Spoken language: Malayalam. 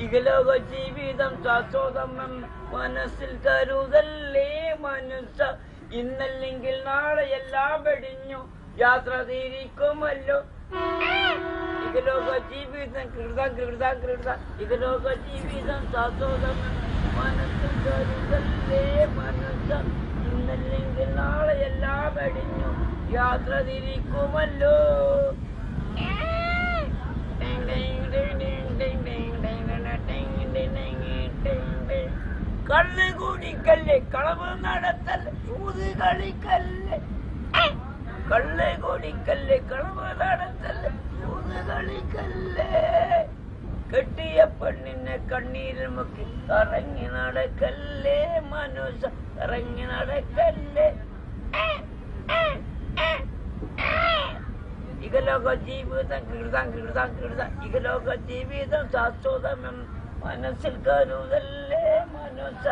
ഇഹലോക ജീവിതം ശാശ്വതം മനസ്സിൽ കരുതല്ലേ മനുഷ്യ. ഇന്നല്ലെങ്കിൽ നാളെ എല്ലാം വെടിഞ്ഞു യാത്ര തിരിക്കുമല്ലോ. ഇഹലോക ജീവിതം ഇഹലോക ജീവിതം ശാശ്വതം മനസ്സിൽ കരുതല്ലേ മനുഷ്യ. ഇന്നല്ലെങ്കിൽ നാളെ എല്ലാം വെടിഞ്ഞു യാത്ര തിരിക്കുമല്ലോ. കള്ള് കുടിക്കല്ലേ, കളവ് നടത്തല്ലേ, ചൂത് കളിക്കല്ലേ. കള്ള് കുടിക്കല്ലേ, കളവ് നടത്തല്ലേ, ചൂത് കളിക്കല്ലേ. കെട്ടിയ പെണ്ണിനെ കണ്ണീരിൽ മുക്കി കറങ്ങി നടക്കല്ലേ മനുഷ്യ, കറങ്ങി നടക്കല്ലേ. ഇഹലോക ജീവിതം ഇഹലോക ജീവിതം ശാശ്വതം മനസ്സിൽ കരുതല്ലേ മനുഷ്യ.